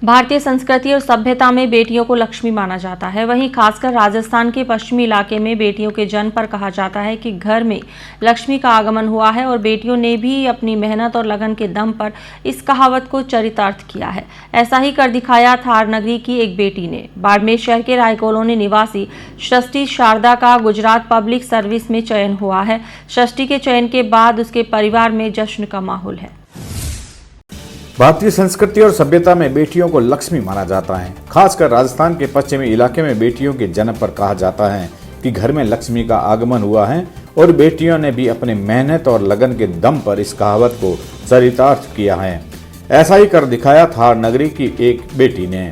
भारतीय संस्कृति और सभ्यता में बेटियों को लक्ष्मी माना जाता है। वहीं खासकर राजस्थान के पश्चिमी इलाके में बेटियों के जन्म पर कहा जाता है कि घर में लक्ष्मी का आगमन हुआ है और बेटियों ने भी अपनी मेहनत और लगन के दम पर इस कहावत को चरितार्थ किया है। ऐसा ही कर दिखाया थार नगरी की एक बेटी ने। बाड़मेर शहर के राय कॉलोनी निवासी सृष्टि शारदा का गुजरात पब्लिक सर्विस में चयन हुआ है। सृष्टि के चयन के बाद उसके परिवार में जश्न का माहौल है। भारतीय संस्कृति और सभ्यता में बेटियों को लक्ष्मी माना जाता है। खासकर राजस्थान के पश्चिमी इलाके में बेटियों के जन्म पर कहा जाता है कि घर में लक्ष्मी का आगमन हुआ है और बेटियों ने भी अपने मेहनत और लगन के दम पर इस कहावत को चरितार्थ किया है। ऐसा ही कर दिखाया थार नगरी की एक बेटी ने।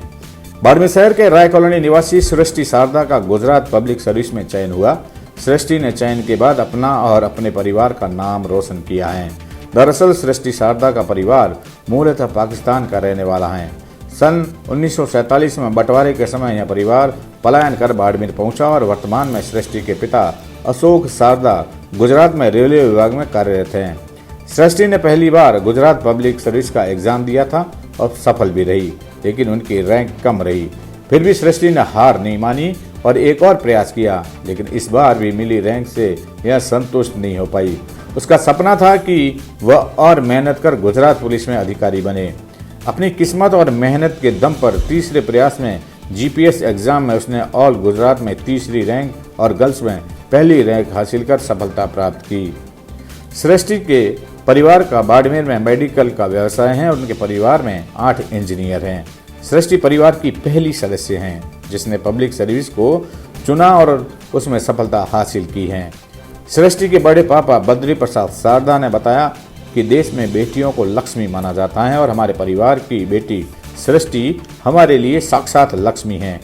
बाड़मेर शहर के राय कॉलोनी निवासी सृष्टि शारदा का गुजरात पब्लिक सर्विस में चयन हुआ। सृष्टि ने चयन के बाद अपना और अपने परिवार का नाम रोशन किया है। दरअसल सृष्टि शारदा का परिवार मूलतः पाकिस्तान का रहने वाला है। सन 1947 में बंटवारे के समय यह परिवार पलायन कर बाड़मेर पहुंचा और वर्तमान में सृष्टि के पिता अशोक शारदा गुजरात में रेलवे विभाग में कार्यरत हैं। सृष्टि ने पहली बार गुजरात पब्लिक सर्विस का एग्जाम दिया था और सफल भी रही, लेकिन उनकी रैंक कम रही। फिर भी सृष्टि ने हार नहीं मानी और एक और प्रयास किया, लेकिन इस बार भी मिली रैंक से यह संतुष्ट नहीं हो पाई। उसका सपना था कि वह और मेहनत कर गुजरात पुलिस में अधिकारी बने। अपनी किस्मत और मेहनत के दम पर तीसरे प्रयास में जीपीएस एग्जाम में उसने ऑल गुजरात में तीसरी रैंक और गर्ल्स में पहली रैंक हासिल कर सफलता प्राप्त की। सृष्टि के परिवार का बाड़मेर में मेडिकल का व्यवसाय है और उनके परिवार में 8 इंजीनियर हैं। सृष्टि परिवार की पहली सदस्य हैं जिसने पब्लिक सर्विस को चुना और उसमें सफलता हासिल की है। सृष्टि के बड़े पापा बद्री प्रसाद शारदा ने बताया कि देश में बेटियों को लक्ष्मी माना जाता है और हमारे परिवार की बेटी सृष्टि हमारे लिए साक्षात लक्ष्मी है,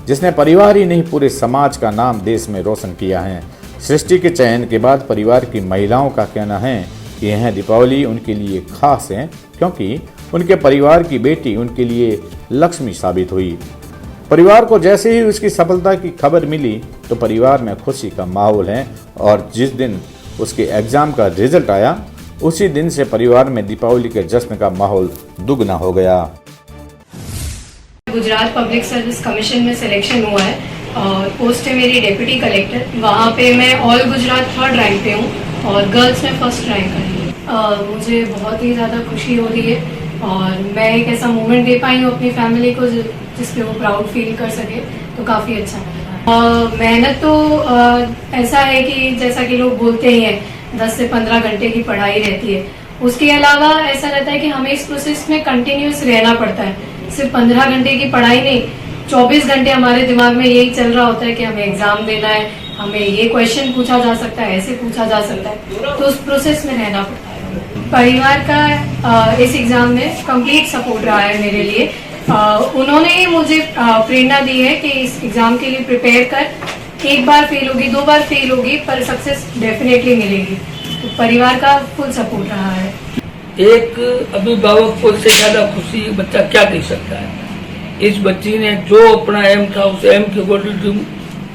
जिसने परिवार ही नहीं पूरे समाज का नाम देश में रोशन किया है। सृष्टि के चयन के बाद परिवार की महिलाओं का कहना है कि यह दीपावली उनके लिए खास है क्योंकि उनके परिवार की बेटी उनके लिए लक्ष्मी साबित हुई। परिवार को जैसे ही उसकी सफलता की खबर मिली तो परिवार में खुशी का माहौल है और जिस दिन उसके एग्जाम का रिजल्ट आया उसी दिन से परिवार में दीपावली के जश्न का माहौल दुगना हो गया। गुजरात पब्लिक सर्विस कमीशन में सिलेक्शन हुआ है और पोस्ट है मेरी डेप्यूटी कलेक्टर। वहाँ पे मैं ऑल गुजरात 3rd रैंक पे हूँ और गर्ल्स में 1st रैंक आई है। मुझे बहुत ही ज़्यादा खुशी हो रही है और मैं एक ऐसा मोमेंट दे पाई हूँ अपनी फैमिली को जिसपे वो प्राउड फील कर सके, तो काफ़ी अच्छा लगा। मेहनत तो ऐसा है कि जैसा कि लोग बोलते ही हैं 10 से 15 घंटे की पढ़ाई रहती है। उसके अलावा ऐसा रहता है कि हमें इस प्रोसेस में कंटिन्यूस रहना पड़ता है। सिर्फ 15 घंटे की पढ़ाई नहीं, 24 घंटे हमारे दिमाग में यही चल रहा होता है कि हमें एग्जाम देना है, हमें ये क्वेश्चन पूछा जा सकता है, ऐसे पूछा जा सकता है, तो उस प्रोसेस में रहना पड़ता है। परिवार का इस एग्जाम में कंप्लीट सपोर्ट रहा है मेरे लिए। उन्होंने ही मुझे प्रेरणा दी है कि इस एग्जाम के लिए प्रिपेयर कर, एक बार फेल होगी 2 बार फेल होगी पर सक्सेस डेफिनेटली मिलेगी। तो परिवार का फुल सपोर्ट रहा है। एक अभिभावक को इससे ज्यादा खुशी बच्चा क्या दे सकता है। इस बच्ची ने जो अपना एम था उस एम के अकॉर्डिंग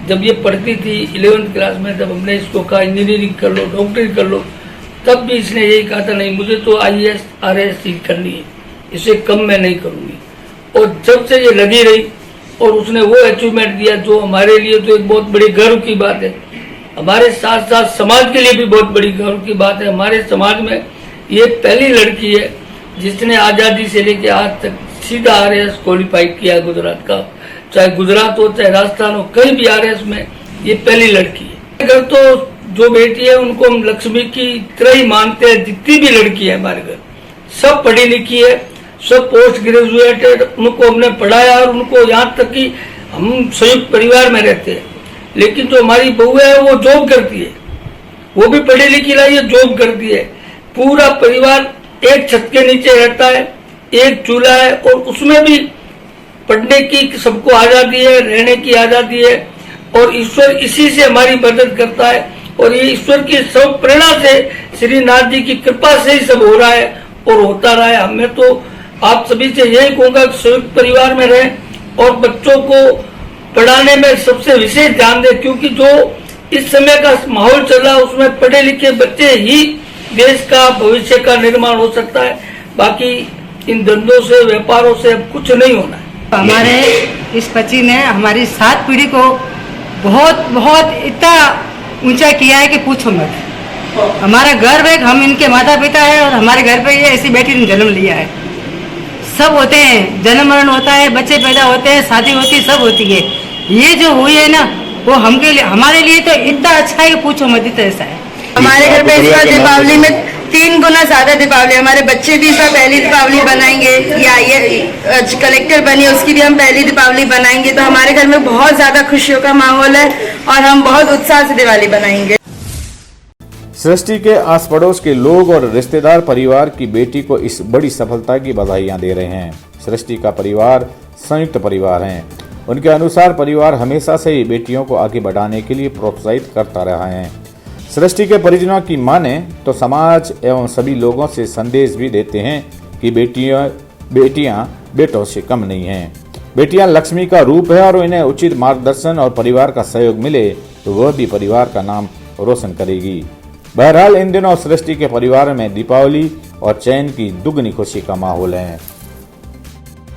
जब ये पढ़ती थी 11th क्लास में, जब हमने इसको कहा इंजीनियरिंग कर लो, डॉक्टरी कर लो, तब भी इसने यही कहा था नहीं मुझे तो IAS RAS सीख करनी है, इससे कम मैं नहीं करूँगी। और जब से ये लगी रही और उसने वो अचीवमेंट दिया जो हमारे लिए तो एक बहुत बड़ी गर्व की बात है, हमारे साथ साथ समाज के लिए भी बहुत बड़ी गर्व की बात है। हमारे समाज में ये पहली लड़की है जिसने आज़ादी से लेके आज तक सीधा RAS क्वालिफाई किया गुजरात का, चाहे गुजरात हो चाहे राजस्थान हो, कहीं भी RAS में ये पहली लड़की है। अगर तो जो बेटी है उनको हम लक्ष्मी की तरह ही मानते हैं। जितनी भी लड़की है हमारे घर सब पढ़ी लिखी है, सब पोस्ट ग्रेजुएटेड, उनको हमने पढ़ाया और उनको यहाँ तक कि हम संयुक्त परिवार में रहते हैं। लेकिन जो हमारी बहू है वो जॉब करती है, वो भी पढ़ी लिखी रही है, जॉब करती है। पूरा परिवार एक छत के नीचे रहता है, एक चूल्हा है और उसमें भी पढ़ने की सबको आज़ादी है, रहने की आज़ादी है और ईश्वर इसी से हमारी मदद करता है। और ये ईश्वर की सब प्रेरणा से, श्रीनाथ जी की कृपा से ही सब हो रहा है और होता रहा है। हमें तो आप सभी से यही कहूँगा कि संयुक्त परिवार में रहें और बच्चों को पढ़ाने में सबसे विशेष ध्यान दें, क्योंकि जो इस समय का माहौल चल रहा है उसमें पढ़े लिखे बच्चे ही देश का भविष्य का निर्माण हो सकता है। बाकी इन धंधों से, व्यापारों से अब कुछ नहीं होना है। हमारे इस बच्ची ने हमारी 7 पीढ़ी को बहुत बहुत इतना ऊंचा किया है कि पूछो मत। हमारा गर्व है कि हम इनके माता पिता है और हमारे घर पे ये ऐसी बेटी ने जन्म लिया है। सब होते हैं, जन्म मरण होता है, बच्चे पैदा होते हैं, शादी होती है, सब होती है। ये जो हुई है ना, वो हमारे लिए तो इतना अच्छा है कि पूछो मत, इतना ऐसा है। हमारे घर पे इस बार दीपावली में 3 गुना ज्यादा दीपावली, हमारे बच्चे भी इस बार पहली दीपावली बनाएंगे, या ये कलेक्टर बनी उसकी भी हम पहली दीपावली बनाएंगे। तो हमारे घर में बहुत ज्यादा खुशियों का माहौल है और हम बहुत उत्साह से दिवाली बनाएंगे। सृष्टि के आस पड़ोस के लोग और रिश्तेदार परिवार की बेटी को इस बड़ी सफलता की बधाइयां दे रहे हैं। सृष्टि का परिवार संयुक्त परिवार है। उनके अनुसार परिवार हमेशा से ही बेटियों को आगे बढ़ाने के लिए प्रोत्साहित करता रहा है। सृष्टि के परिजनों की माने तो समाज एवं सभी लोगों से संदेश भी देते हैं कि बेटियां बेटों से कम नहीं हैं। बेटियां लक्ष्मी का रूप है और इन्हें उचित मार्गदर्शन और परिवार का सहयोग मिले तो वह भी परिवार का नाम रोशन करेगी। बहरहाल इन दिनों सृष्टि के परिवार में दीपावली और चैन की दुगनी खुशी का माहौल है।